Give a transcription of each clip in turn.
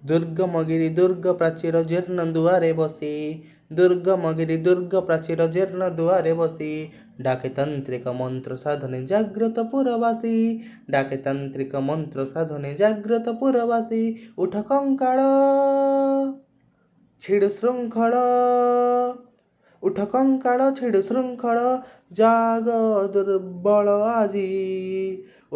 ଦୁର୍ଗମଗିରି ଦୁର୍ଗ ପ୍ରାଚୀର ଜୀର୍ଣ୍ଣ ଦୁଆରେ ବସି, ଦୁର୍ଗମଗିରି ଦୁର୍ଗ ପ୍ରାଚୀର ଜୀର୍ଣ୍ଣ ଦୁଆରେ ବସି, ଡାକେ ତାନ୍ତ୍ରିକ ମନ୍ତ୍ର ସାଧନେ ଜାଗ୍ରତ ପୁରବାସୀ, ଡାକେ ତାନ୍ତ୍ରିକ ମନ୍ତ୍ର ସାଧନେ ଜାଗ୍ରତ ପୁରବାସୀ। ଉଠ କଙ୍କାଳ ଛିଡ଼ୁ ଶୃଙ୍ଖଳ, ଉଠ କଙ୍କାଳ ଛିଡ଼ୁ ଶୃଙ୍ଖଳ, ଜାଗ ଦୁର୍ବଳ ଆଜି।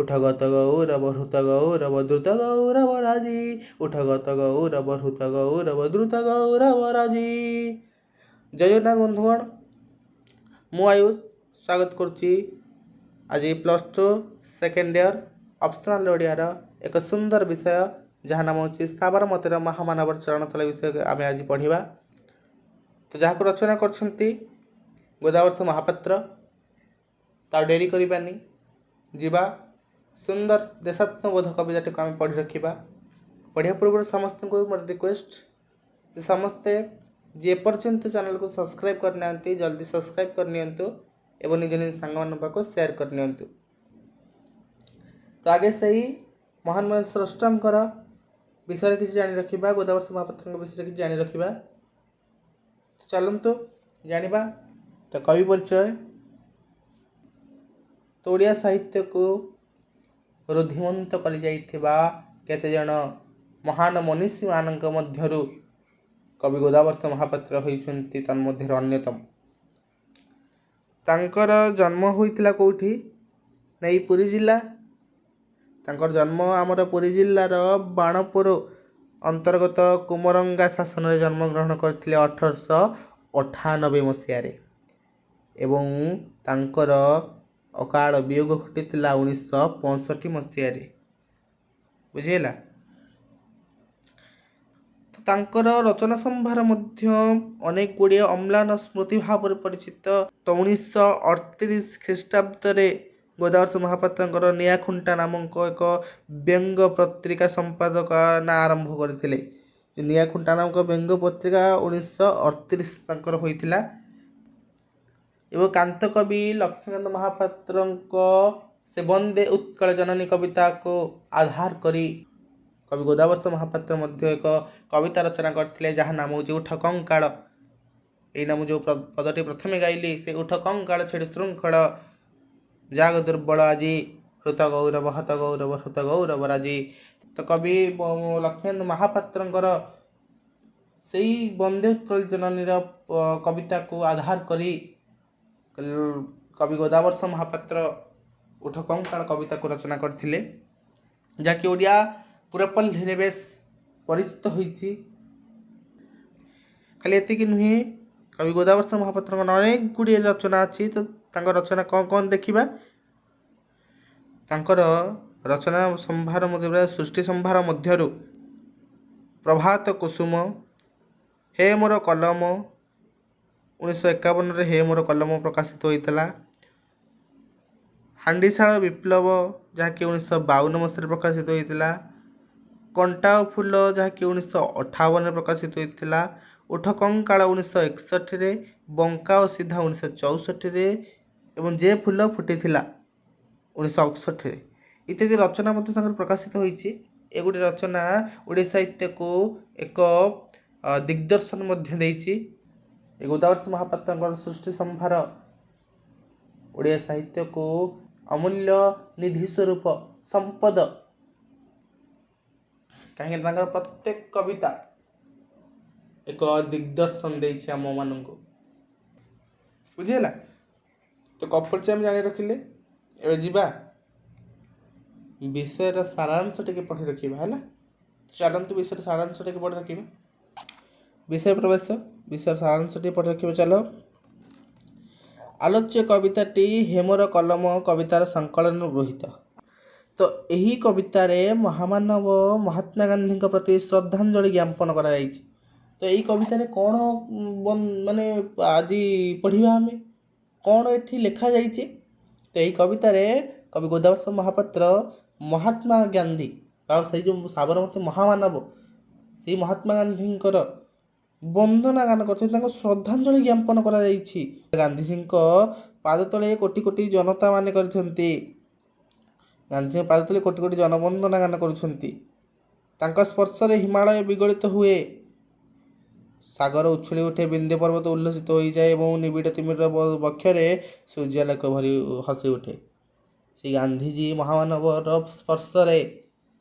ଉଠ ଗତ ଗୌରବ ହୃତ ଗୌରବ ଦ୍ରୁତ ଗୌରବ ରାଜି, ଉଠ ଗତ ଗୌରବ ହୃତ ଗୌରବ ଦ୍ରୁତ ଗୌରବ ରାଜି। ଜୟ ଜଗନ୍ନାଥ ବନ୍ଧୁଗଣ, ମୁଁ ଆୟୁଷ ସ୍ୱାଗତ କରୁଛି ଆଜି +2 ସେକେଣ୍ଡ ଇୟର ଅପସନାଲ ଓଡ଼ିଆର ଏକ ସୁନ୍ଦର ବିଷୟ ଯାହା ନାମ ହେଉଛି ସାବରମତୀର ମହାମାନବର ଚରଣତଳ ବିଷୟ ଆମେ ଆଜି ପଢ଼ିବା। ତ ଯାହାକୁ ରଚନା କରିଛନ୍ତି ଗୋଦାବର୍ଷ ମହାପାତ୍ର। ତ ଡେରି କରିବାନି, ଯିବା ସୁନ୍ଦର ଦେଶାତ୍ମବୋଧ କବିତାଟିକୁ ଆମେ ପଢ଼ି ରଖିବା। ପଢ଼ିବା ପୂର୍ବରୁ ସମସ୍ତଙ୍କୁ ମୋର ରିକ୍ୱେଷ୍ଟ ଯେ ସମସ୍ତେ ଯେ ପର୍ଯ୍ୟନ୍ତ ଚ୍ୟାନେଲକୁ ସବସ୍କ୍ରାଇବ୍ କରିନାହାନ୍ତି ଜଲ୍ଦି ସବସ୍କ୍ରାଇବ୍ କରିନିଅନ୍ତୁ ଏବଂ ନିଜ ନିଜ ସାଙ୍ଗମାନଙ୍କ ପାଖକୁ ସେୟାର କରିନିଅନ୍ତୁ। ତ ଆଗେ ସେହି ମହାନ ସ୍ରଷ୍ଟାଙ୍କର ବିଷୟରେ କିଛି ଜାଣି ରଖିବା, ଗୋଦାବର୍ଷ ମହାପାତ୍ରଙ୍କ ବିଷୟରେ କିଛି ଜାଣି ରଖିବା। ଚାଲନ୍ତୁ ଜାଣିବା। ତ କବି ପରିଚୟ। ତ ଓଡ଼ିଆ ସାହିତ୍ୟକୁ ରୁଦ୍ଧିମନ୍ତ କରିଯାଇଥିବା କେତେଜଣ ମହାନ ମନୀଷୀମାନଙ୍କ ମଧ୍ୟରୁ କବି ଗୋଦାବର୍ଷ ମହାପାତ୍ର ହୋଇଛନ୍ତି ତନ୍ମଧ୍ୟରୁ ଅନ୍ୟତମ। ତାଙ୍କର ଜନ୍ମ ହୋଇଥିଲା କେଉଁଠି ନା ଏଇ ପୁରୀ ଜିଲ୍ଲା। ତାଙ୍କର ଜନ୍ମ ଆମର ପୁରୀ ଜିଲ୍ଲାର ବାଣପୁର ଅନ୍ତର୍ଗତ କୁମରଙ୍ଗା ଶାସନରେ ଜନ୍ମଗ୍ରହଣ କରିଥିଲେ 1898 ମସିହାରେ ଏବଂ ତାଙ୍କର ଅକାଳ ବିୟୋଗ ଘଟିଥିଲା 1965 ମସିହାରେ। ବୁଝିହେଲା। ତାଙ୍କର ରଚନା ସମ୍ଭାର ମଧ୍ୟ ଅନେକ ଗୁଡ଼ିଏ ଅମ୍ଳାନ ସ୍ମୃତି ଭାବରେ ପରିଚିତ। 1938 ଖ୍ରୀଷ୍ଟାବ୍ଦରେ ଗୋଦାବର୍ଷ ମହାପାତ୍ରଙ୍କର ନିଆଁଖୁଣ୍ଟା ନାମକ ଏକ ବ୍ୟଙ୍ଗ ପତ୍ରିକା ସମ୍ପାଦନା ଆରମ୍ଭ କରିଥିଲେ। ନିଆଁଖୁଣ୍ଟା ନାମକ ବ୍ୟଙ୍ଗ ପତ୍ରିକା 1938 ତାଙ୍କର ହୋଇଥିଲା ଏବଂ କାନ୍ତକବି ଲକ୍ଷ୍ମୀକାନ୍ତ ମହାପାତ୍ରଙ୍କ ସେ ବନ୍ଦେ ଉତ୍କଳ ଜନନୀ କବିତାକୁ ଆଧାର କରି କବି ଗୋଦାବର୍ଷ ମହାପାତ୍ର ମଧ୍ୟ ଏକ କବିତା ରଚନା କରିଥିଲେ ଯାହା ନାମ ହେଉଛି ଉଠ କଙ୍କାଳ। ଏଇ ନାମ ଯେଉଁ ପଦଟି ପ୍ରଥମେ ଗାଇଲି ସେ ଉଠ କଙ୍କାଳ ଛିଡ଼ୁ ଶୃଙ୍ଖଳ, ଜାଗ ଦୁର୍ବଳ ଆଜି, ହୃତ ଗୌରବ ହତ ଗୌରବ ହୃତ ଗୌରବ ରାଜି। ତ କବି ଲକ୍ଷ୍ମୀକାନ୍ତ ମହାପାତ୍ରଙ୍କର ସେଇ ବନ୍ଦେ ଉତ୍କଳ ଜନନୀର କବିତାକୁ ଆଧାର କରି କବି ଗୋଦାବର୍ଷ ମହାପାତ୍ର ଉଠ କଙ୍କାଳ କବିତାକୁ ରଚନା କରିଥିଲେ, ଯାହାକି ଓଡ଼ିଆ ପୁରପଲ୍ଲୀରେ ବେଶ ପରିଚିତ ହୋଇଛି। ଖାଲି ଏତିକି ନୁହେଁ, କବି ଗୋଦାବର୍ଷ ମହାପାତ୍ରଙ୍କର ଅନେକ ଗୁଡ଼ିଏ ରଚନା ଅଛି। ତ ତାଙ୍କ ରଚନା କ'ଣ କ'ଣ ଦେଖିବା। ତାଙ୍କର ରଚନା ସମ୍ଭାର ମଧ୍ୟରେ ସୃଷ୍ଟି ସମ୍ଭାର ମଧ୍ୟରୁ ପ୍ରଭାତ କୁସୁମ, ହେ ମୋର କଲମ 1951ରେ ହେ ମୋର କଲମ ପ୍ରକାଶିତ ହୋଇଥିଲା। ହାଣ୍ଡିଶାଳ ବିପ୍ଳବ ଯାହାକି 1952 ମସିହାରେ ପ୍ରକାଶିତ ହୋଇଥିଲା। କଣ୍ଟା ଓ ଫୁଲ ଯାହାକି 1958ରେ ପ୍ରକାଶିତ ହୋଇଥିଲା। ଉଠ କଙ୍କାଳ 1961ରେ, ବଙ୍କା ଓ ସିଧା 1964ରେ ଏବଂ ଯେ ଫୁଲ ଫୁଟିଥିଲା 1968ରେ ଇତ୍ୟାଦି ରଚନା ମଧ୍ୟ ତାଙ୍କର ପ୍ରକାଶିତ ହୋଇଛି। ଏଗୁଡ଼ିଏ ରଚନା ଓଡ଼ିଆ ସାହିତ୍ୟକୁ ଏକ ଦିଗ୍ଦର୍ଶନ ମଧ୍ୟ ଦେଇଛି। ଏ ଗୋଦାବର୍ଷ ମହାପାତ୍ରଙ୍କର ସୃଷ୍ଟି ସମ୍ଭାର ଓଡ଼ିଆ ସାହିତ୍ୟକୁ ଅମୂଲ୍ୟ ନିଧି ସ୍ୱରୂପ ସମ୍ପଦ, କାହିଁକି ତାଙ୍କର ପ୍ରତ୍ୟେକ କବିତା ଏକ ଦିଗ୍ଦର୍ଶନ ଦେଇଛି ଆମମାନଙ୍କୁ। ବୁଝିହେଲା। ତ କବି ପରିଚୟ ଆମେ ଜାଣି ରଖିଲେ। ଏବେ ଯିବା ବିଷୟର ସାରାଂଶ ଟିକେ ପଢ଼ି ରଖିବା। ହେଲା, ଚାଲନ୍ତୁ ବିଷୟର ସାରାଂଶ ଟିକେ ପଢ଼ି ରଖିବା। ବିଷୟ ପ୍ରବେଶ, ବିଷୟର ସାରାଂଶ ଟିକେ ପଢ଼ି ରଖିବା। ଚାଲ। ଆଲୋଚ୍ୟ କବିତାଟି ହେମର କଲମ କବିତାର ସଂକଳନରୁ ଗୃହୀତ। ତ ଏହି କବିତାରେ ମହାମାନବ ମହାତ୍ମା ଗାନ୍ଧୀଙ୍କ ପ୍ରତି ଶ୍ରଦ୍ଧାଞ୍ଜଳି ଜ୍ଞାପନ କରାଯାଇଛି। ତ ଏହି କବିତାରେ କ'ଣ ମାନେ ଆଜି ପଢ଼ିବା ଆମେ, କ'ଣ ଏଠି ଲେଖାଯାଇଛି। ତ ଏହି କବିତାରେ କବି ଗୋଦାବର୍ଷ ମହାପାତ୍ର ମହାତ୍ମା ଗାନ୍ଧୀ ଆଉ ସେଇ ଯେଉଁ ସାବରମତୀ ମହାମାନବ ସେଇ ମହାତ୍ମା ଗାନ୍ଧୀଙ୍କର ବନ୍ଦନା ଗାନ କରିଛନ୍ତି, ତାଙ୍କୁ ଶ୍ରଦ୍ଧାଞ୍ଜଳି ଜ୍ଞାପନ କରାଯାଇଛି। ଗାନ୍ଧୀଜୀଙ୍କ ପାଦତଳେ କୋଟି କୋଟି ଜନତା ମାନେ କରିଛନ୍ତି, ଗାନ୍ଧୀଜୀଙ୍କ ପାଦତଳେ କୋଟି କୋଟି ଜନବନ୍ଦନା ଗାନ କରୁଛନ୍ତି। ତାଙ୍କ ସ୍ପର୍ଶରେ ହିମାଳୟ ବିଗଳିତ ହୁଏ, ସାଗର ଉଛୁଳି ଉଠେ, ବିନ୍ଧ୍ୟ ପର୍ବତ ଉଲ୍ଲସିତ ହୋଇଯାଏ ଏବଂ ନିବିଡ଼ ତିମିର ବକ୍ଷରେ ସୂର୍ଯ୍ୟାଲୋକ ଭରି ହସି ଉଠେ। ଶ୍ରୀ ଗାନ୍ଧୀଜୀ ମହାମାନବର ସ୍ପର୍ଶରେ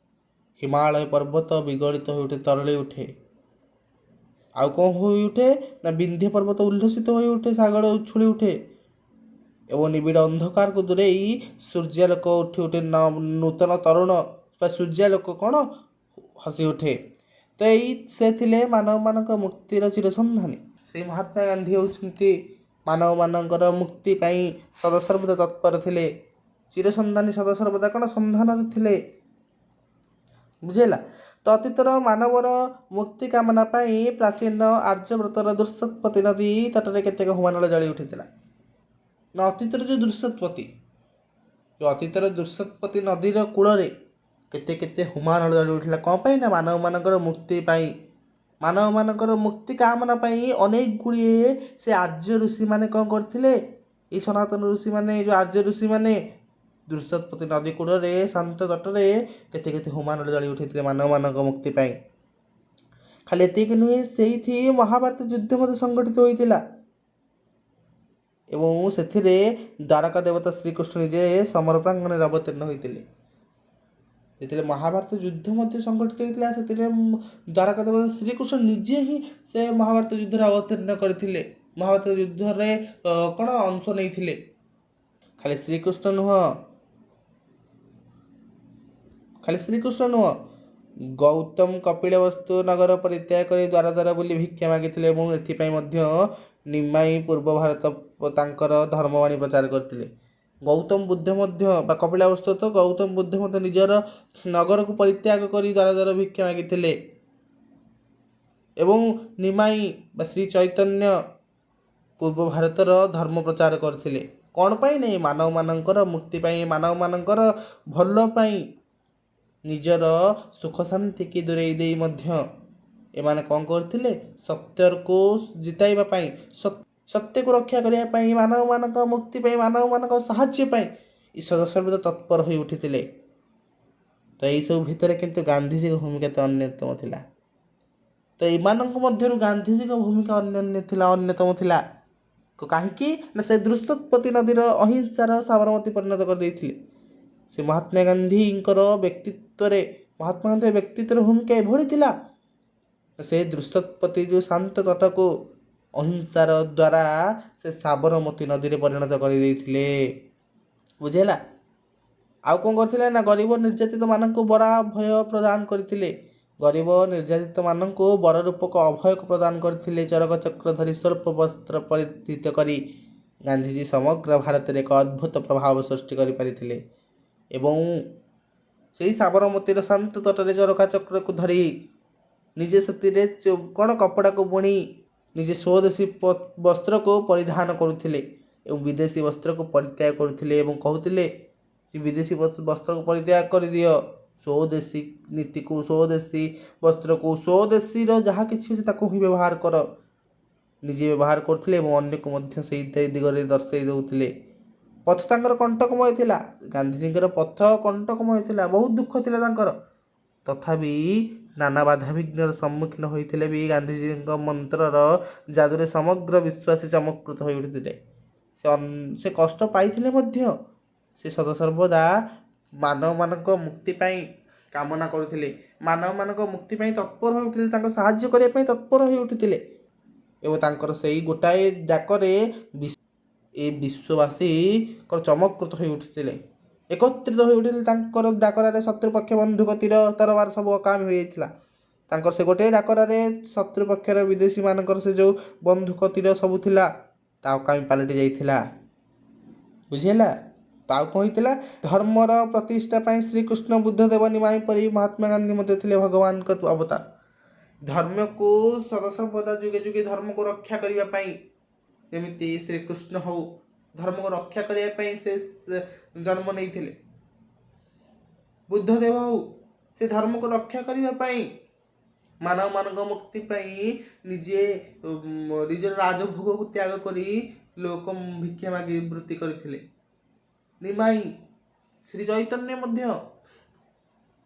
ହିମାଳୟ ପର୍ବତ ବିଗଳିତ ହୋଇ ଉଠେ, ତରଳି ଉଠେ। ଆଉ କ'ଣ ହୋଇ ଉଠେ ନା ବିନ୍ଧ୍ୟ ପର୍ବତ ଉଲ୍ଲସିତ ହୋଇ ଉଠେ, ସାଗର ଉଛୁଳି ଉଠେ ଏବଂ ନିବିଡ଼ ଅନ୍ଧକାରକୁ ଦୂରେଇ ସୂର୍ଯ୍ୟାଲୋକ ଉଠି ଉଠେ, ନୂତନ ତରୁଣ ବା ସୂର୍ଯ୍ୟାଲୋକ କ'ଣ ହସି ଉଠେ। ତ ସେ ଥିଲେ ମାନବମାନଙ୍କ ମୁକ୍ତିର ଚିରସନ୍ଧାନୀ। ସେଇ ମହାତ୍ମା ଗାନ୍ଧୀ ହେଉଛନ୍ତି ମାନବମାନଙ୍କର ମୁକ୍ତି ପାଇଁ ସଦାସର୍ବଦା ତତ୍ପର ଥିଲେ, ଚିରସନ୍ଧାନୀ, ସଦାସର୍ବଦା କ'ଣ ସନ୍ଧାନରେ ଥିଲେ। ବୁଝିଲା। ତ ଅତୀତର ମାନବର ମୁକ୍ତି କାମନା ପାଇଁ ପ୍ରାଚୀନ ଆର୍ଯ୍ୟବ୍ରତର ଦୁଃସତ୍ପତି ନଦୀ ତଟରେ କେତେକ ହୁମାନଳ ଜଳି ଉଠିଥିଲା। ନା ଅତୀତର ଯେଉଁ ଦୁଃସତ୍ପତି ନଦୀର କୂଳରେ କେତେ କେତେ ହୁମାନଳ ଜଳି ଉଠିଲା। କ'ଣ ପାଇଁ ନା ମାନବମାନଙ୍କର ମୁକ୍ତି ପାଇଁ, ମାନବମାନଙ୍କର ମୁକ୍ତି କାମନା ପାଇଁ ଅନେକ ଗୁଡ଼ିଏ ସେ ଆର୍ଯ୍ୟ ଋଷିମାନେ କ'ଣ କରିଥିଲେ, ଏଇ ସନାତନ ଋଷିମାନେ, ଯେଉଁ ଆର୍ଯ୍ୟ ଋଷିମାନେ ଦୁଃସତ୍ପତି ନଦୀ କୂଳରେ ଶାନ୍ତ ତଟରେ କେତେ କେତେ ହୁମାନଳ ଜଳି ଉଠିଥିଲେ ମାନବମାନଙ୍କ ମୁକ୍ତି ପାଇଁ। ଖାଲି ଏତିକି ନୁହେଁ, ସେଇଠି ମହାଭାରତ ଯୁଦ୍ଧ ମଧ୍ୟ ସଂଗଠିତ ହୋଇଥିଲା ଏବଂ ସେଥିରେ ଦ୍ୱାରକା ଦେବତା ଶ୍ରୀକୃଷ୍ଣ ନିଜେ ସମର ପ୍ରାଙ୍ଗଣରେ ଅବତୀର୍ଣ୍ଣ ହୋଇଥିଲେ। ଯେତେବେଳେ ମହାଭାରତ ଯୁଦ୍ଧ ମଧ୍ୟ ସଂଗଠିତ ହୋଇଥିଲା, ସେଥିରେ ଦ୍ୱାରକା ଦେବତା ଶ୍ରୀକୃଷ୍ଣ ନିଜେ ହିଁ ସେ ମହାଭାରତ ଯୁଦ୍ଧରେ ଅବତୀର୍ଣ୍ଣ କରିଥିଲେ, ମହାଭାରତ ଯୁଦ୍ଧରେ କ'ଣ ଅଂଶ ନେଇଥିଲେ। ଖାଲି ଶ୍ରୀକୃଷ୍ଣ ନୁହଁ, ଗୌତମ କପିଳବସ୍ତୁ ନଗର ପରିତ୍ୟାଗ କରି ଦ୍ୱାର ଦ୍ୱାର ବୁଲି ଭିକ୍ଷା ମାଗିଥିଲେ ଏବଂ ଏଥିପାଇଁ ମଧ୍ୟ ନିମାଇଁ ପୂର୍ବ ଭାରତ ତାଙ୍କର ଧର୍ମବାଣୀ ପ୍ରଚାର କରିଥିଲେ। ଗୌତମ ବୁଦ୍ଧ ମଧ୍ୟ ବା କପିଳବସ୍ତୁ ତ ଗୌତମ ବୁଦ୍ଧ ମଧ୍ୟ ନିଜର ନଗରକୁ ପରିତ୍ୟାଗ କରି ଦ୍ୱାର ଦ୍ୱାର ଭିକ୍ଷା ମାଗିଥିଲେ ଏବଂ ନିମାଇଁ ବା ଶ୍ରୀ ଚୈତନ୍ୟ ପୂର୍ବ ଭାରତର ଧର୍ମ ପ୍ରଚାର କରିଥିଲେ। କ'ଣ ପାଇଁ ନାହିଁ, ମାନବମାନଙ୍କର ମୁକ୍ତି ପାଇଁ, ମାନବମାନଙ୍କର ଭଲ ପାଇଁ, ନିଜର ସୁଖ ଶାନ୍ତିକି ଦୂରେଇ ଦେଇ ମଧ୍ୟ ଏମାନେ କ'ଣ କରିଥିଲେ, ସତ୍ୟକୁ ଜିତାଇବା ପାଇଁ, ସତ୍ୟକୁ ରକ୍ଷା କରିବା ପାଇଁ, ମାନବମାନଙ୍କ ମୁକ୍ତି ପାଇଁ, ମାନବମାନଙ୍କ ସାହାଯ୍ୟ ପାଇଁ ସଦାସର୍ବଦା ତତ୍ପର ହୋଇ ଉଠିଥିଲେ। ତ ଏଇସବୁ ଭିତରେ କିନ୍ତୁ ଗାନ୍ଧିଜୀଙ୍କ ଭୂମିକା ତ ଅନ୍ୟତମ ଥିଲା। ତ ଏମାନଙ୍କ ମଧ୍ୟରୁ ଗାନ୍ଧିଜୀଙ୍କ ଭୂମିକା ଅନ୍ୟତମ ଥିଲା। କାହିଁକି ନା ସେ ଦୁଃସତ୍ପତି ନଦୀର ଅହିଂସାର ସାବରମତୀ ପରିଣତ କରିଦେଇଥିଲେ। ସେ ମହାତ୍ମା ଗାନ୍ଧୀଙ୍କର ବ୍ୟକ୍ତିତ୍ୱର ଭୂମିକା ଏଭଳି ଥିଲା, ସେ ଦୁଃସତ୍ପତି ଯେଉଁ ଶାନ୍ତ ତଟକୁ ଅହିଂସାର ଦ୍ୱାରା ସେ ସାବରମତୀ ନଦୀରେ ପରିଣତ କରିଦେଇଥିଲେ। ବୁଝିଲା। ଆଉ କ'ଣ କରିଥିଲେ ନା ଗରିବ ନିର୍ଯାତିତମାନଙ୍କୁ ବରାଭୟ ପ୍ରଦାନ କରିଥିଲେ। ଗରିବ ନିର୍ଯାତିତମାନଙ୍କୁ ବର ରୂପକ ଅଭୟ ପ୍ରଦାନ କରିଥିଲେ। ଚରକ ଚକ୍ର ଧରି ସ୍ୱଳ୍ପ ବସ୍ତ୍ର ପରିଧାନ କରି ଗାନ୍ଧିଜୀ ସମଗ୍ର ଭାରତରେ ଏକ ଅଦ୍ଭୁତ ପ୍ରଭାବ ସୃଷ୍ଟି କରିପାରିଥିଲେ ଏବଂ ସେହି ସାବରମତୀର ଶାନ୍ତ ତଟରେ ଚରକା ଚକ୍ରକୁ ଧରି ନିଜେ ସେଥିରେ କ'ଣ କପଡ଼ାକୁ ବୁଣି ନିଜେ ସ୍ୱଦେଶୀ ବସ୍ତ୍ରକୁ ପରିଧାନ କରୁଥିଲେ ଏବଂ ବିଦେଶୀ ବସ୍ତ୍ରକୁ ପରିତ୍ୟାଗ କରୁଥିଲେ ଏବଂ କହୁଥିଲେ ଯେ ବିଦେଶୀ ବସ୍ତ୍ରକୁ ପରିତ୍ୟାଗ କରିଦିଅ, ସ୍ୱଦେଶୀ ନୀତିକୁ, ସ୍ୱଦେଶୀ ବସ୍ତ୍ରକୁ, ସ୍ୱଦେଶୀର ଯାହା କିଛି ଅଛି ତାକୁ ହିଁ ବ୍ୟବହାର କର। ନିଜେ ବ୍ୟବହାର କରୁଥିଲେ ଏବଂ ଅନ୍ୟକୁ ମଧ୍ୟ ସେଇ ଦିଗରେ ଦର୍ଶାଇ ଦେଉଥିଲେ। ପଥ ତାଙ୍କର କଣ୍ଟକମୟ ଥିଲା, ଗାନ୍ଧିଜୀଙ୍କର ପଥ କଣ୍ଟକମୟ ଥିଲା, ବହୁତ ଦୁଃଖ ଥିଲା ତାଙ୍କର। ତଥାପି ନାନା ବାଧାବିଘ୍ନର ସମ୍ମୁଖୀନ ହୋଇଥିଲେ ବି ଗାନ୍ଧିଜୀଙ୍କ ମନ୍ତ୍ରର ଯାଦୁରେ ସମଗ୍ର ବିଶ୍ୱାସୀ ଚମତ୍କୃତ ହୋଇ ଉଠିଥିଲେ। ସେ କଷ୍ଟ ପାଇଥିଲେ ମଧ୍ୟ ସେ ସଦାସର୍ବଦା ମାନବମାନଙ୍କ ମୁକ୍ତି ପାଇଁ କାମନା କରୁଥିଲେ, ମାନବମାନଙ୍କ ମୁକ୍ତି ପାଇଁ ତତ୍ପର ହୋଇ ଉଠିଥିଲେ, ତାଙ୍କ ସାହାଯ୍ୟ କରିବା ପାଇଁ ତତ୍ପର ହୋଇ ଉଠିଥିଲେ ଏବଂ ତାଙ୍କର ସେଇ ଗୋଟାଏ ଡାକରେ ଏ ବିଶ୍ୱବାସୀଙ୍କର ଚମତ୍କୃତ ହୋଇ ଉଠିଥିଲେ, ଏକତ୍ରିତ ହୋଇ ଉଠିଥିଲେ। ତାଙ୍କର ଡାକରାରେ ଶତ୍ରୁପକ୍ଷ ବନ୍ଧୁକ ତୀର ତରବାର ସବୁ ଅକାମୀ ହୋଇଯାଇଥିଲା। ତାଙ୍କର ସେ ଗୋଟିଏ ଡାକରାରେ ଶତ୍ରୁପକ୍ଷର ବିଦେଶୀମାନଙ୍କର ସେ ଯେଉଁ ବନ୍ଧୁକ ତୀର ସବୁ ଥିଲା ତା ଅକାମୀ ପାଲଟି ଯାଇଥିଲା। ବୁଝିହେଲା। ତ ଆଉ କ'ଣ ହେଇଥିଲା, ଧର୍ମର ପ୍ରତିଷ୍ଠା ପାଇଁ ଶ୍ରୀକୃଷ୍ଣ, ବୁଦ୍ଧଦେବ, ନିମାଇଁ ପରି ମହାତ୍ମା ଗାନ୍ଧୀ ମଧ୍ୟ ଥିଲେ ଭଗବାନଙ୍କ ଅବତାର। ଧର୍ମକୁ ସଦାସର୍ବଦା ଯୁଗେ ଯୁଗେ ଧର୍ମକୁ ରକ୍ଷା କରିବା ପାଇଁ, ଯେମିତି ଶ୍ରୀକୃଷ୍ଣ ହଉ ଧର୍ମକୁ ରକ୍ଷା କରିବା ପାଇଁ ସେ ଜନ୍ମ ନେଇଥିଲେ, ବୁଦ୍ଧଦେବ ହଉ ସେ ଧର୍ମକୁ ରକ୍ଷା କରିବା ପାଇଁ, ମାନବମାନଙ୍କ ମୁକ୍ତି ପାଇଁ ନିଜେ ନିଜର ରାଜଭୋଗକୁ ତ୍ୟାଗ କରି ଲୋକ ଭିକ୍ଷା ମାଗି ବୃତ୍ତି କରିଥିଲେ। ନିମାଇଁ ଶ୍ରୀ ଚୈତନ୍ୟ ମଧ୍ୟ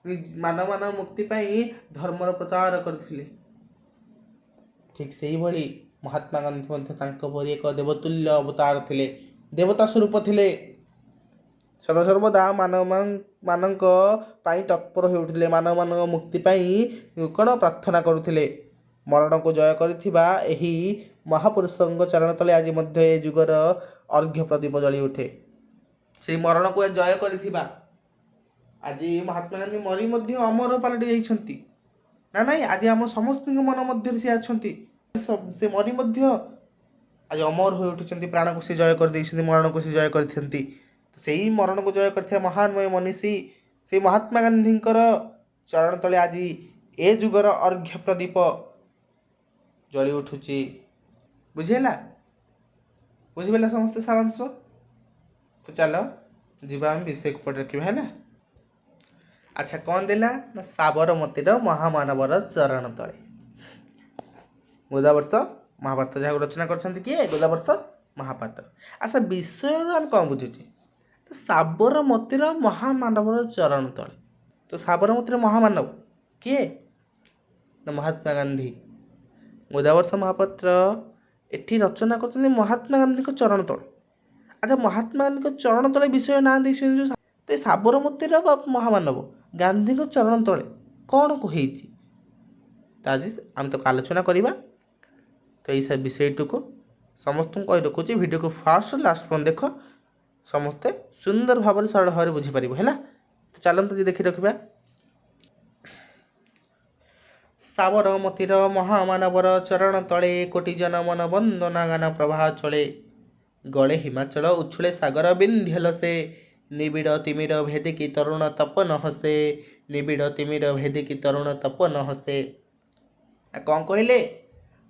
ମାନବ ମୁକ୍ତି ପାଇଁ ଧର୍ମର ପ୍ରଚାର କରିଥିଲେ। ଠିକ୍ ସେଇଭଳି ମହାତ୍ମା ଗାନ୍ଧୀ ମଧ୍ୟ ତାଙ୍କ ପରି ଏକ ଦେବତୁଲ୍ୟ ଅବତାର ଥିଲେ, ଦେବତା ସ୍ୱରୂପ ଥିଲେ। ସଦାସର୍ବଦା ମାନଙ୍କ ପାଇଁ ତତ୍ପର ହେଉଥିଲେ, ମାନବମାନଙ୍କ ମୁକ୍ତି ପାଇଁ କ'ଣ ପ୍ରାର୍ଥନା କରୁଥିଲେ। ମରଣକୁ ଜୟ କରିଥିବା ଏହି ମହାପୁରୁଷଙ୍କ ଚରଣ ତଳେ ଆଜି ମଧ୍ୟ ଏ ଯୁଗର ଅର୍ଘ୍ୟ ପ୍ରଦୀପ ଜଳି ଉଠେ। ସେଇ ମରଣକୁ ଜୟ କରିଥିବା ଆଜି ମହାତ୍ମା ଗାନ୍ଧୀ ମରି ମଧ୍ୟ ଅମର ପାଲଟି ଯାଇଛନ୍ତି ନା ନାଇଁ? ଆଜି ଆମ ସମସ୍ତଙ୍କ ମନ ମଧ୍ୟରେ ସେ ଅଛନ୍ତି। ସେ ମରି ମଧ୍ୟ ଆଜି ଅମର ହୋଇ ଉଠିଛନ୍ତି, ପ୍ରାଣକୁ ସେ ଜୟ କରିଦେଇଛନ୍ତି, ମରଣକୁ ସେ ଜୟ କରିଛନ୍ତି। ସେଇ ମରଣକୁ ଜୟ କରିଥିବା ମହାନମୟ ମନୀଷୀ ସେଇ ମହାତ୍ମା ଗାନ୍ଧୀଙ୍କର ଚରଣ ତଳେ ଆଜି ଏ ଯୁଗର ଅର୍ଘ୍ୟ ପ୍ରଦୀପ ଜଳି ଉଠୁଛି। ବୁଝିହେଲା? ବୁଝିପାରିଲା ସମସ୍ତେ ସାରାଂଶ? ତ ଚାଲ ଯିବା ଆମେ ବିଷୟକୁ ପଢ଼ି ରଖିବା ହେଲା। ଆଚ୍ଛା, କ'ଣ ଦେଲା ନା ସାବରମତୀର ମହାମାନବର ଚରଣ ତଳେ। ଗୋଦାବର୍ଷ ମହାପାତ୍ର ଯାହାକୁ ରଚନା କରିଛନ୍ତି କିଏ? ଗୋଦାବର୍ଷ ମହାପାତ୍ର। ଆଚ୍ଛା, ବିଷୟରୁ ଆମେ କ'ଣ ବୁଝୁଛେ? ସାବରମତୀର ମହାମାନବର ଚରଣ ତଳେ। ତ ସାବରମତୀର ମହାମାନବ କିଏ? ନା ମହାତ୍ମା ଗାନ୍ଧୀ। ଗୋଦାବର୍ଷ ମହାପାତ୍ର ଏଠି ରଚନା କରୁଛନ୍ତି ମହାତ୍ମା ଗାନ୍ଧୀଙ୍କ ଚରଣ ତଳେ। ଆଚ୍ଛା, ମହାତ୍ମା ଗାନ୍ଧୀଙ୍କ ଚରଣ ତଳେ ବିଷୟ ନାଁ ଦେଇଛନ୍ତି ଯେଉଁ, ତ ସାବରମତୀର ମହାମାନବ ଗାନ୍ଧୀଙ୍କ ଚରଣ ତଳେ କ'ଣ ହେଇଛି, ତ ଆଜି ଆମେ ତାକୁ ଆଲୋଚନା କରିବା। ତ ଏଇ ବିଷୟଟିକୁ ସମସ୍ତଙ୍କୁ କହି ରଖୁଛି, ଭିଡ଼ିଓକୁ ଫାର୍ଷ୍ଟ ଲାଷ୍ଟ ପର୍ଯ୍ୟନ୍ତ ଦେଖ, ସମସ୍ତେ ସୁନ୍ଦର ଭାବରେ ସରଳ ଭାବରେ ବୁଝିପାରିବ ହେଲା। ତ ଚାଲନ୍ତୁ ଦେଖି ରଖିବା। ସାବରମତୀର ମହାମାନବର ଚରଣ ତଳେ କୋଟି ଜନ ମନ ବନ୍ଦନା ଗାନ ପ୍ରବାହ ଚଳେ। ଗଳେ ହିମାଚଳ ଉଛୁଳେ ସାଗର ବିନ୍ଧ୍ୟଲ ସେ, ନିବିଡ଼ ତିମିର ଭେଦିକି ତରୁଣ ତପନ ହସେ, ନିବିଡ଼ ତିମିର ଭେଦିକି ତରୁଣ ତପନ ହସେ। କ'ଣ କହିଲେ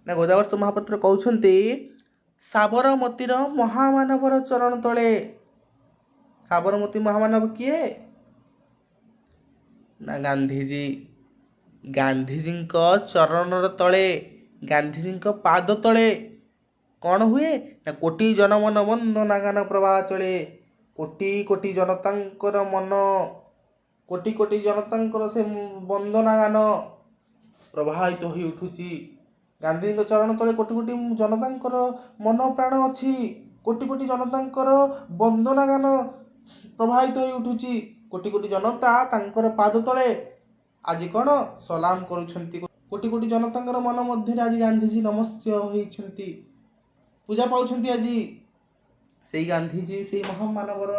ନା ଗୋଦାବର୍ଷ ମହାପାତ୍ର କହୁଛନ୍ତି ସାବରମତୀର ମହାମାନବର ଚରଣ ତଳେ। ସାବରମତୀ ମହାମାନବ କିଏ? ନା ଗାନ୍ଧୀଜୀ। ଗାନ୍ଧୀଜୀଙ୍କ ଚରଣର ତଳେ, ଗାନ୍ଧୀଜୀଙ୍କ ପାଦ ତଳେ କ'ଣ ହୁଏ ନା କୋଟି ଜନମନ ବନ୍ଦନା ଗାନ ପ୍ରବାହ ଚଳେ। କୋଟି କୋଟି ଜନତାଙ୍କର ମନ, କୋଟି କୋଟି ଜନତାଙ୍କର ସେ ବନ୍ଦନା ଗାନ ପ୍ରବାହିତ ହୋଇ ଉଠୁଛି। ଗାନ୍ଧୀଙ୍କ ଚରଣ ତଳେ କୋଟି କୋଟି ଜନତାଙ୍କର ମନ ପ୍ରାଣ ଅଛି, କୋଟି କୋଟି ଜନତାଙ୍କର ବନ୍ଦନା ଗାନ ପ୍ରବାହିତ ହୋଇ ଉଠୁଛି। କୋଟି କୋଟି ଜନତା ତାଙ୍କର ପାଦ ତଳେ ଆଜି କ'ଣ ସଲାମ କରୁଛନ୍ତି। କୋଟି କୋଟି ଜନତାଙ୍କର ମନ ମଧ୍ୟରେ ଆଜି ଗାନ୍ଧୀଜୀ ନମସ୍ୟ ହୋଇଛନ୍ତି, ପୂଜା ପାଉଛନ୍ତି। ଆଜି ସେଇ ଗାନ୍ଧୀଜୀ ସେଇ ମହାମାନବର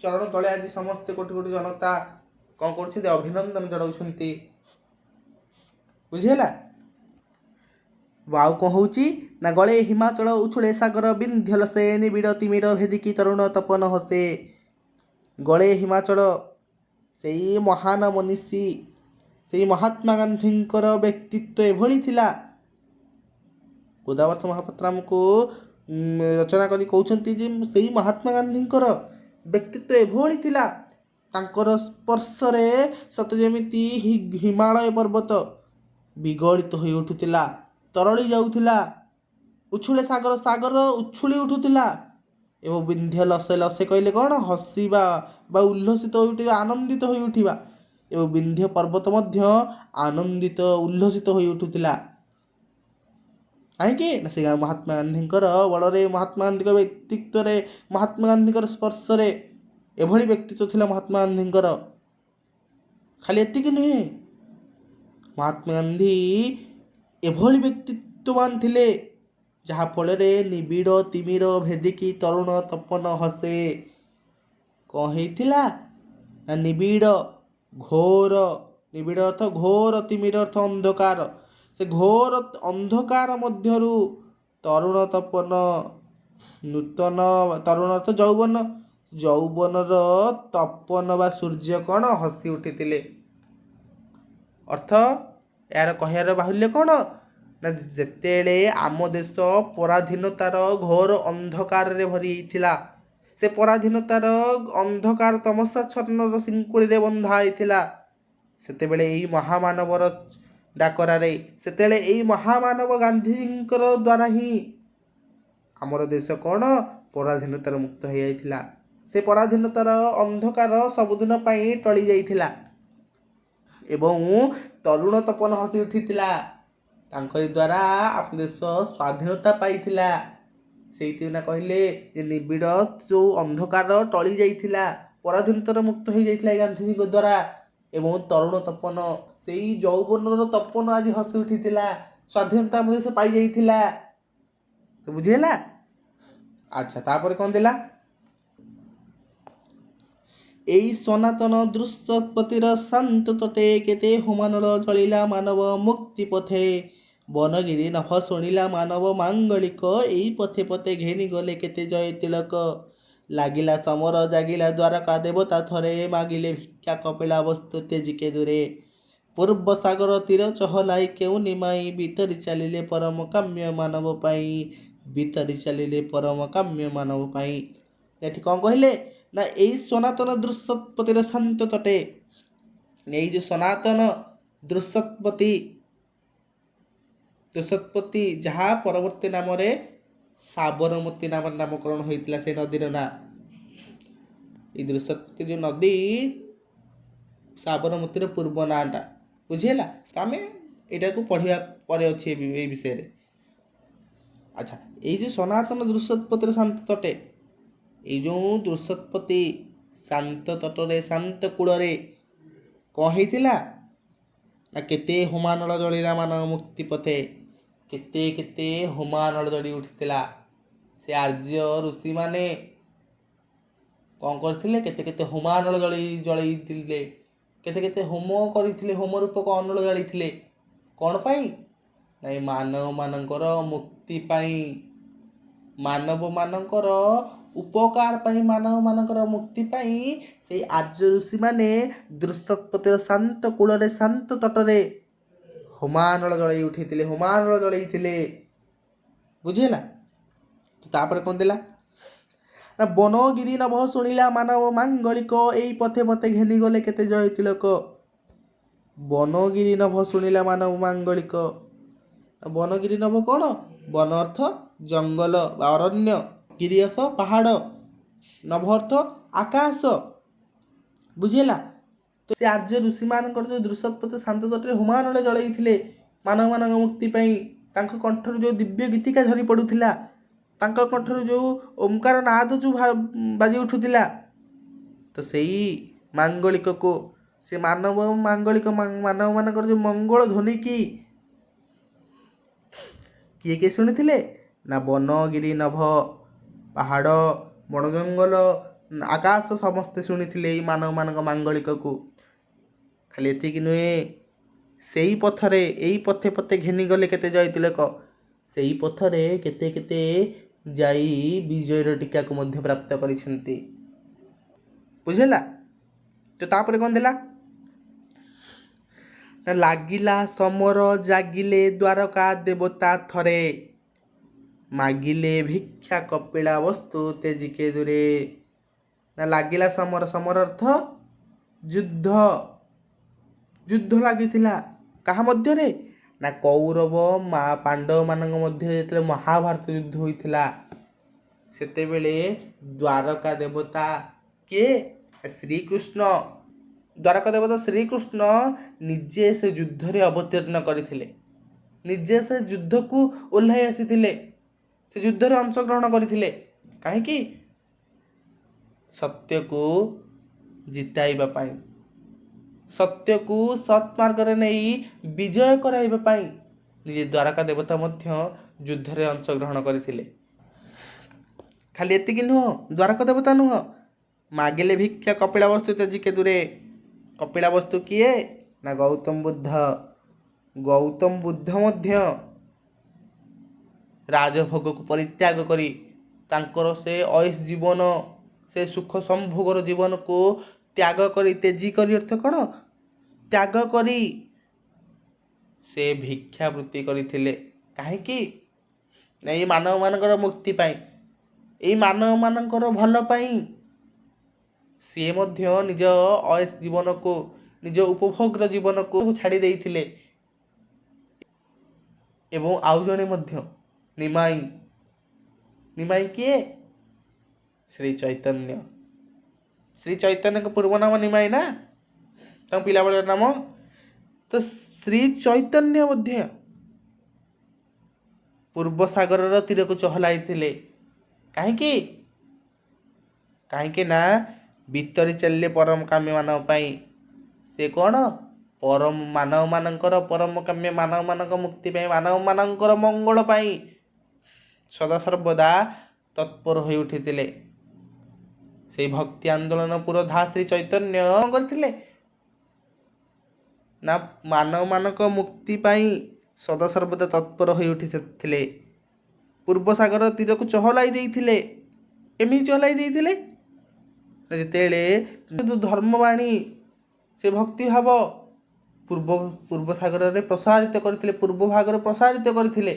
ଚରଣ ତଳେ ଆଜି ସମସ୍ତେ କୋଟି କୋଟି ଜନତା କ'ଣ କରୁଛନ୍ତି? ଅଭିନନ୍ଦନ ଜଣାଉଛନ୍ତି। ବୁଝିହେଲା? ଆଉ କ'ଣ ହେଉଛି ନା ଗଳେ ହିମାଚଳ ଉଛୁଳେ ସାଗର ବିନ୍ଧ୍ୟଲ ସେ, ନିବିଡ଼ ତିମିର ଭେଦିକି ତରୁଣ ତପନ ହସେ। ଗଳେ ହିମାଚଳ ସେଇ ମହାନ ମନୀଷୀ ସେଇ ମହାତ୍ମା ଗାନ୍ଧୀଙ୍କର ବ୍ୟକ୍ତିତ୍ୱ ଏଭଳି ଥିଲା। ଗୋଦାବର୍ଷ ମହାପାତ୍ର ଆମକୁ ରଚନା କରି କହୁଛନ୍ତି ଯେ ସେଇ ମହାତ୍ମା ଗାନ୍ଧୀଙ୍କର ବ୍ୟକ୍ତିତ୍ୱ ଏଭଳି ଥିଲା, ତାଙ୍କର ସ୍ପର୍ଶରେ ସତେ ଯେମିତି ହିମାଳୟ ପର୍ବତ ବିଗଳିତ ହୋଇ ଉଠୁଥିଲା, ତରଳି ଯାଉଥିଲା। ଉଛୁଳେ ସାଗର, ସାଗର ଉଛୁଳି ଉଠୁଥିଲା। ଏବଂ ବିନ୍ଧ୍ୟ ଲସେ, ଲସେ କହିଲେ କ'ଣ? ହସିବା ବା ଉଲ୍ଲସିତ ହୋଇ ଉଠିବା, ଆନନ୍ଦିତ ହୋଇ ଉଠିବା। ଏବଂ ବିନ୍ଧ୍ୟ ପର୍ବତ ମଧ୍ୟ ଆନନ୍ଦିତ ଉଲ୍ଲସିତ ହୋଇ ଉଠୁଥିଲା। କାହିଁକି ନା ସେ ମହାତ୍ମା ଗାନ୍ଧୀଙ୍କର ବଳରେ, ମହାତ୍ମା ଗାନ୍ଧୀଙ୍କ ବ୍ୟକ୍ତିତ୍ୱରେ, ମହାତ୍ମା ଗାନ୍ଧୀଙ୍କର ସ୍ପର୍ଶରେ ଏଭଳି ବ୍ୟକ୍ତିତ୍ୱ ଥିଲା ମହାତ୍ମା ଗାନ୍ଧୀଙ୍କର। ଖାଲି ଏତିକି ନୁହେଁ, ମହାତ୍ମା ଗାନ୍ଧୀ ଏଭଳି ବ୍ୟକ୍ତିତ୍ୱବାନ ଥିଲେ ଯାହାଫଳରେ ନିବିଡ଼ ତିମିର ଭେଦିକି ତରୁଣ ତପନ ହସେ। କ'ଣ ହେଇଥିଲା ନା ନିବିଡ଼ ଘୋର, ନିବିଡ଼ ଅର୍ଥ ଘୋର, ତିମିର ଅର୍ଥ ଅନ୍ଧକାର, ସେ ଘୋର ଅନ୍ଧକାର ମଧ୍ୟରୁ ତରୁଣ ତପନ, ନୂତନ, ତରୁଣ ଅର୍ଥ ଯୌବନ, ଯୌବନର ତପନ ବା ସୂର୍ଯ୍ୟ କ'ଣ ହସି ଉଠିଥିଲେ। ଅର୍ଥ ଏହାର କହିବାର ବାହୁଲ୍ୟ କ'ଣ ନା ଯେତେବେଳେ ଆମ ଦେଶ ପରାଧୀନତାର ଘୋର ଅନ୍ଧକାରରେ ଭରି ହେଇଥିଲା, ସେ ପରାଧୀନତାର ଅନ୍ଧକାର ତମସାଚ୍ଛନ୍ନର ଶିଙ୍କୁଳିରେ ବନ୍ଧା ହେଇଥିଲା, ସେତେବେଳେ ଏଇ ମହାମାନବର ଡାକରାରେ, ସେତେବେଳେ ଏଇ ମହାମାନବ ଗାନ୍ଧୀଜୀଙ୍କର ଦ୍ୱାରା ହିଁ ଆମର ଦେଶ କ'ଣ ପରାଧୀନତାର ମୁକ୍ତ ହେଇଯାଇଥିଲା। ସେ ପରାଧୀନତାର ଅନ୍ଧକାର ସବୁଦିନ ପାଇଁ ଟଳି ଯାଇଥିଲା। ଏବଂ ତରୁଣ ତପନ ହସି ଉଠିଥିଲା। ତାଙ୍କରି ଦ୍ୱାରା ଆମ ଦେଶ ସ୍ୱାଧୀନତା ପାଇଥିଲା। ସେଇଥିପାଇଁ କହିଲେ ଯେ ନିବିଡ଼ ଯେଉଁ ଅନ୍ଧକାର ଟଳି ଯାଇଥିଲା, ପରାଧୀନତାରୁ ମୁକ୍ତ ହୋଇଯାଇଥିଲା ଗାନ୍ଧୀଜୀଙ୍କ ଦ୍ୱାରା। ଏବଂ ତରୁଣ ତପନ, ସେଇ ଯୌବନର ତପନ ଆଜି ହସି ଉଠିଥିଲା, ସ୍ୱାଧୀନତା ଆମ ଦେଶ ପାଇଯାଇଥିଲା। ତ ବୁଝିହେଲା? ଆଚ୍ଛା, ତାପରେ କ'ଣ ଦେଲା? এই সনাতন দৃশ্যপতির শান্ত তটে কেতে হোমানল জଳିଲା ମାନବ ମୁକ୍ତି ପଥେ। ବନଗିରି ନଭ ଶୁଣିଲା ମାନବ ମାଙ୍ଗଳିକ, ଏଇ ପଥେ ପଥେ ଘେନି ଗଲେ କେତେ ଜୟ ତିଳକ। ଲାଗିଲା ସମର ଜାଗିଲା ଦ୍ୱାରକା ଦେବତା ଥରେ, ମାଗିଲେ ଭିକ୍ଷା କପିଳା ବସ୍ତୁ ତେଜିକେ ଦୂରେ। ପୂର୍ବ ସାଗର ତୀର ଚହଲାଇ କେଉଁ ନିମାଇ, ଭିତରି ଚାଲିଲେ ପରମ କାମ୍ୟ ମାନବ ପାଇଁ। ଭିତରି ଚାଲିଲେ ପରମ କାମ୍ୟ ମାନବ ପାଇଁ। ଏଠି କ'ଣ କହିଲେ ନା ଏଇ ସନାତନ ଦୃଶ୍ୟପତିର ଶାନ୍ତ ତଟେ, ଏଇ ଯେଉଁ ସନାତନ ଦୃଶ୍ୟପତି ଯାହା ପରବର୍ତ୍ତୀ ନାମରେ ସାବରମତୀ ନାମରେ ନାମକରଣ ହୋଇଥିଲା ସେ ନଦୀର ନାଁ। এই ଦୃଶ୍ୟପତି ଯେଉଁ ନଦୀ ସାବରମତୀର ପୂର୍ବ ନାଁଟା। ବୁଝିହେଲା? ଆମେ ଏଇଟାକୁ ପଢ଼ିବା ପରେ ଅଛି এই ବିଷୟରେ। ଆଚ୍ଛା, ଏଇ ଯେଉଁ ସନାତନ ଦୃଶ୍ୟପତିର ଶାନ୍ତ ତଟେ, ଏଇ ଯେଉଁ ଦୃଶ୍ୟପତି ଶାନ୍ତ ତଟରେ ଶାନ୍ତ କୂଳରେ କ'ଣ ହେଇଥିଲା ନା କେତେ ହୋମାନଳ ଜଳିଲା ମାନବ ମୁକ୍ତି ପଥେ। କେତେ କେତେ ହୋମାନଳ ଜଳି ଉଠିଥିଲା। ସେ ଆର୍ଯ୍ୟ ଋଷିମାନେ କ'ଣ କରିଥିଲେ? କେତେ କେତେ ହୋମାନଳ ଜଳେଇଥିଲେ, କେତେ କେତେ ହୋମ କରିଥିଲେ, ହୋମ ରୂପକ ଅନଳ ଜାଳିଥିଲେ। କ'ଣ ପାଇଁ? ନା ଏ ମାନବମାନଙ୍କର ମୁକ୍ତି ପାଇଁ, ମାନବମାନଙ୍କର ଉପକାର ପାଇଁ, ମାନବମାନଙ୍କର ମୁକ୍ତି ପାଇଁ ସେଇ ଆର୍ଯ୍ୟ ଋଷିମାନେ ଦୃଶ୍ୟପତିର ଶାନ୍ତ କୂଳରେ ଶାନ୍ତ ତଟରେ ହୋମାନଳ ଜଳେଇ ଉଠେଇଥିଲେ, ହୋମାନଳ ଜଳେଇଥିଲେ। ବୁଝିହେଲା? ତାପରେ କ'ଣ ଦେଲା ନା ବନଗିରି ନଭ ଶୁଣିଲା ମାନବ ମାଙ୍ଗଳିକ, ଏଇ ପଥେ ପଥେ ଘେନି ଗଲେ କେତେ ଜୟ ତିଳକ। ବନଗିରି ନଭ ଶୁଣିଲା ମାନବ ମାଙ୍ଗଳିକ। ବନଗିରି ନଭ କ'ଣ? ବନ ଅର୍ଥ ଜଙ୍ଗଲ ବା ଅରଣ୍ୟ, ଗିରି ଅର୍ଥ ପାହାଡ଼, ନଭ ଅର୍ଥ ଆକାଶ। ବୁଝିହେଲା? ତ ସେ ଆର୍ଯ୍ୟ ଋଷିମାନଙ୍କର ଯେଉଁ ଦୃଶ୍ୟପତି ଶାନ୍ତ ତଟରେ ହୋମାନଳ ଜଳେଇଥିଲେ ମାନବମାନଙ୍କ ମୁକ୍ତି ପାଇଁ, ତାଙ୍କ କଣ୍ଠରୁ ଯେଉଁ ଦିବ୍ୟ ଗୀତିକା ଝରି ପଡ଼ୁଥିଲା, ତାଙ୍କ କଣ୍ଠରୁ ଯେଉଁ ଓମକାର ନାଦ ଯେଉଁ ବାଜି ଉଠୁଥିଲା, ତ ସେଇ ମାଙ୍ଗଳିକକୁ, ସେ ମାନବମାନଙ୍କର ଯେଉଁ ମଙ୍ଗଳ ଧ୍ୱନିକି କିଏ କିଏ ଶୁଣିଥିଲେ? ନା ବନଗିରି ନଭ, ପାହାଡ଼, ବଣ ଜଙ୍ଗଲ, ଆକାଶ ସମସ୍ତେ ଶୁଣିଥିଲେ ଏଇ ମାନବମାନଙ୍କ ମାଙ୍ଗଳିକକୁ। ଖାଲି ଏତିକି ନୁହେଁ, ସେଇ ପଥରେ, ଏଇ ପଥେ ପଥେ ଘେନି ଗଲେ କେତେ ଜୟ ତିଳକ। ସେଇ ପଥରେ କେତେ କେତେ ଯାଇ ବିଜୟର ଟୀକାକୁ ମଧ୍ୟ ପ୍ରାପ୍ତ କରିଛନ୍ତି। ବୁଝିଲା? ତ ତାପରେ କ'ଣ ଦେଲା ନା ଲାଗିଲା ସମର ଜାଗିଲେ ଦ୍ୱାରକା ଦେବତା ଥରେ, ମାଗିଲେ ଭିକ୍ଷା କପିଳା ବସ୍ତୁ ତେଜିକେ ଦୂରେ। ନା ଲାଗିଲା ସମର, ସମର ଅର୍ଥ ଯୁଦ୍ଧ। ଯୁଦ୍ଧ ଲାଗିଥିଲା କାହା ମଧ୍ୟରେ? ନା କୌରବ ପାଣ୍ଡବମାନଙ୍କ ମଧ୍ୟରେ ଯେତେବେଳେ ମହାଭାରତ ଯୁଦ୍ଧ ହୋଇଥିଲା, ସେତେବେଳେ ଦ୍ୱାରକା ଦେବତା କିଏ? ଶ୍ରୀକୃଷ୍ଣ। ଦ୍ୱାରକା ଦେବତା ଶ୍ରୀକୃଷ୍ଣ ନିଜେ ସେ ଯୁଦ୍ଧରେ ଅବତୀର୍ଣ୍ଣ କରିଥିଲେ, ନିଜେ ସେ ଯୁଦ୍ଧକୁ ଓହ୍ଲାଇ ଆସିଥିଲେ, ସେ ଯୁଦ୍ଧରେ ଅଂଶଗ୍ରହଣ କରିଥିଲେ। କାହିଁକି? ସତ୍ୟକୁ ଜିତାଇବା ପାଇଁ, ସତ୍ୟକୁ ସତ୍ମାର୍ଗରେ ନେଇ ବିଜୟ କରାଇବା ପାଇଁ ନିଜେ ଦ୍ୱାରକା ଦେବତା ମଧ୍ୟ ଯୁଦ୍ଧରେ ଅଂଶଗ୍ରହଣ କରିଥିଲେ। ଖାଲି ଏତିକି ନୁହଁ, ଦ୍ୱାରକା ଦେବତା ନୁହଁ, ମାଗିଲେ ଭିକ୍ଷା କପିଳା ବସ୍ତୁ ତେଜିକେ ଦୂରେ। କପିଳା ବସ୍ତୁ କିଏ? ନା ଗୌତମ ବୁଦ୍ଧ। ଗୌତମ ବୁଦ୍ଧ ମଧ୍ୟ ରାଜଭୋଗକୁ ପରିତ୍ୟାଗ କରି, ତାଙ୍କର ସେ ଐଶ ଜୀବନ, ସେ ସୁଖ ସମ୍ଭୋଗର ଜୀବନକୁ ତ୍ୟାଗ କରି, ତେଜି କରି ଅର୍ଥ କ'ଣ? ତ୍ୟାଗ କରି ସେ ଭିକ୍ଷାବୃତ୍ତି କରିଥିଲେ। କାହିଁକି? ନା ଏଇ ମାନବମାନଙ୍କର ମୁକ୍ତି ପାଇଁ, ଏଇ ମାନବମାନଙ୍କର ଭଲ ପାଇଁ ସିଏ ମଧ୍ୟ ନିଜ ଐଶ ଜୀବନକୁ, ନିଜ ଉପଭୋଗର ଜୀବନକୁ ଛାଡ଼ି ଦେଇଥିଲେ। ଏବଂ ଆଉ ଜଣେ ମଧ୍ୟ ନିମାଇଁ। ନିମାଇଁ କିଏ? ଶ୍ରୀ ଚୈତନ୍ୟ। ଶ୍ରୀ ଚୈତନ୍ୟଙ୍କ ପୂର୍ବ ନାମ ନିମାଇଁ ନା, ତାଙ୍କ ପିଲାବେଳର ନାମ ତ ଶ୍ରୀ ଚୈତନ୍ୟ ମଧ୍ୟ ପୂର୍ବ ସାଗରର ତୀରକୁ ଚହଲାଇଥିଲେ। କାହିଁକି? କାହିଁକି ନା ଭିତରି ଚାଲିଲେ ପରମ କାମ୍ୟମାନଙ୍କ ପାଇଁ। ସେ କ'ଣ? ମାନବମାନଙ୍କର ପରମ କାମ୍ୟ, ମାନବମାନଙ୍କ ମୁକ୍ତି ପାଇଁ, ମାନବମାନଙ୍କର ମଙ୍ଗଳ ପାଇଁ ସଦାସର୍ବଦା ତତ୍ପର ହୋଇ ଉଠିଥିଲେ। ସେଇ ଭକ୍ତି ଆନ୍ଦୋଳନ ପୁରୋଧା ଶ୍ରୀ ଚୈତନ୍ୟ କ'ଣ କରିଥିଲେ? ନା ମାନବମାନଙ୍କ ମୁକ୍ତି ପାଇଁ ସଦାସର୍ବଦା ତତ୍ପର ହୋଇ ଉଠିଥିଲେ। ପୂର୍ବ ସାଗର ତୀରକୁ ଚହଲାଇ ଦେଇଥିଲେ। କେମିତି ଚହଲାଇ ଦେଇଥିଲେ? ଯେତେବେଳେ ଧର୍ମବାଣୀ, ସେ ଭକ୍ତିଭାବ ପୂର୍ବ ସାଗରରେ ପ୍ରସାରିତ କରିଥିଲେ, ପୂର୍ବ ଭାଗରେ ପ୍ରସାରିତ କରିଥିଲେ,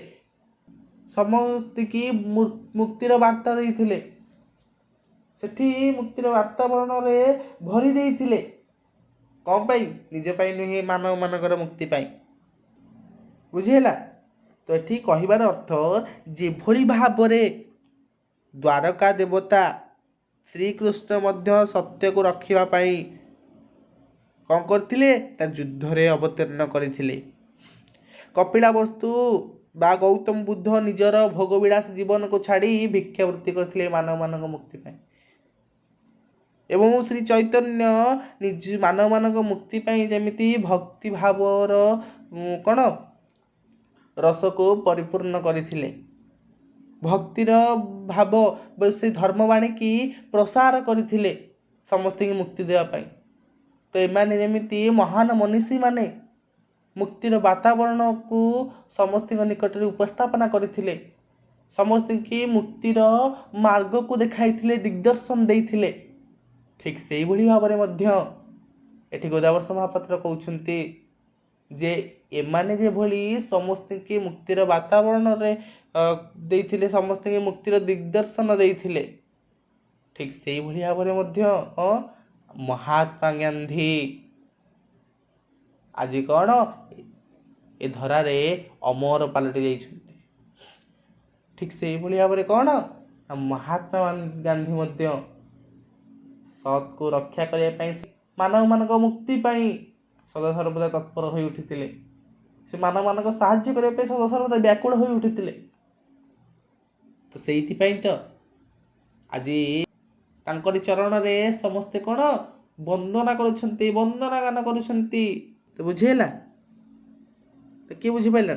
ସମସ୍ତିକି ମୁକ୍ତିର ବାର୍ତ୍ତା ଦେଇଥିଲେ। ସେଠି ମୁକ୍ତିର ବାର୍ତ୍ତାବରଣରେ ଭରି ଦେଇଥିଲେ। କ'ଣ ପାଇଁ? ନିଜ ପାଇଁ ନୁହେଁ, ମାନବମାନଙ୍କର ମୁକ୍ତି ପାଇଁ। ବୁଝିହେଲା? ତ ଏଠି କହିବାର ଅର୍ଥ, ଯେଭଳି ଭାବରେ ଦ୍ୱାରକା ଦେବତା ଶ୍ରୀକୃଷ୍ଣ ମଧ୍ୟ ସତ୍ୟକୁ ରଖିବା ପାଇଁ କ'ଣ କରିଥିଲେ? ତା ଯୁଦ୍ଧରେ ଅବତୀର୍ଣ୍ଣ କରିଥିଲେ। କପିଳାବସ୍ତୁ ବା ଗୌତମ ବୁଦ୍ଧ ନିଜର ଭୋଗବିଳାସ ଜୀବନକୁ ଛାଡ଼ି ଭିକ୍ଷାବୃତ୍ତି କରିଥିଲେ ମାନବମାନଙ୍କ ମୁକ୍ତି ପାଇଁ। ଏବଂ ଶ୍ରୀ ଚୈତନ୍ୟ ମାନବମାନଙ୍କ ମୁକ୍ତି ପାଇଁ ଯେମିତି ଭକ୍ତିଭାବର କ'ଣ ରସକୁ ପରିପୂର୍ଣ୍ଣ କରିଥିଲେ, ଭକ୍ତିର ଭାବ ସେ ଧର୍ମବାଣୀକି ପ୍ରସାର କରିଥିଲେ ସମସ୍ତଙ୍କୁ ମୁକ୍ତି ଦେବା ପାଇଁ। ତ ଏମାନେ ଯେମିତି ମହାନ ମନୀଷୀମାନେ ମୁକ୍ତିର ବାତାବରଣକୁ ସମସ୍ତଙ୍କ ନିକଟରେ ଉପସ୍ଥାପନା କରିଥିଲେ, ସମସ୍ତଙ୍କୁ ମୁକ୍ତିର ମାର୍ଗକୁ ଦେଖାଇଥିଲେ, ଦିଗ୍ଦର୍ଶନ ଦେଇଥିଲେ, ଠିକ୍ ସେଇଭଳି ଭାବରେ ମଧ୍ୟ ଏଠି ଗୋଦାବର୍ଷ ମହାପାତ୍ର କହୁଛନ୍ତି ଯେ ଏମାନେ ଯେଭଳି ସମସ୍ତଙ୍କୁ ମୁକ୍ତିର ବାତାବରଣରେ ଦେଇଥିଲେ, ସମସ୍ତଙ୍କୁ ମୁକ୍ତିର ଦିଗ୍ଦର୍ଶନ ଦେଇଥିଲେ, ଠିକ୍ ସେଇଭଳି ଭାବରେ ମଧ୍ୟ ମହାତ୍ମା ଗାନ୍ଧୀ ଆଜି କ'ଣ ଏ ଧରାରେ ଅମର ପାଲଟି ଯାଇଛନ୍ତି। ଠିକ୍ ସେଇଭଳି ଭାବରେ କ'ଣ ମହାତ୍ମା ଗାନ୍ଧୀ ମଧ୍ୟ ସତ୍କୁ ରକ୍ଷା କରିବା ପାଇଁ, ମାନବମାନଙ୍କ ମୁକ୍ତି ପାଇଁ ସଦାସର୍ବଦା ତତ୍ପର ହୋଇ ଉଠିଥିଲେ। ସେ ମାନବମାନଙ୍କ ସାହାଯ୍ୟ କରିବା ପାଇଁ ସଦାସର୍ବଦା ବ୍ୟାକୁଳ ହୋଇ ଉଠିଥିଲେ। ତ ସେଇଥିପାଇଁ ତ ଆଜି ତାଙ୍କରି ଚରଣରେ ସମସ୍ତେ କ'ଣ ବନ୍ଦନା କରୁଛନ୍ତି, ବନ୍ଦନା ଗାନ କରୁଛନ୍ତି। ତ ବୁଝିହେଲା? ତ କିଏ ବୁଝିପାରିଲା?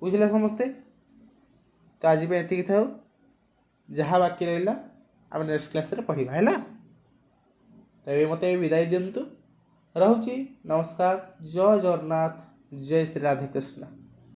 ବୁଝିଲା ସମସ୍ତେ? ତ ଆଜି ପାଇଁ ଏତିକି ଥାଉ। ଯାହା ବାକି ରହିଲା ଆମେ ନେକ୍ସଟ କ୍ଲାସ୍ରେ ପଢ଼ିବା, ହେଲା? ତ ଏବେ ମୋତେ ବିଦାୟ ଦିଅନ୍ତୁ। ରହୁଛି। ନମସ୍କାର। ଜୟ ଜଗନ୍ନାଥ। ଜୟ ଶ୍ରୀ ରାଧେକୃଷ୍ଣ।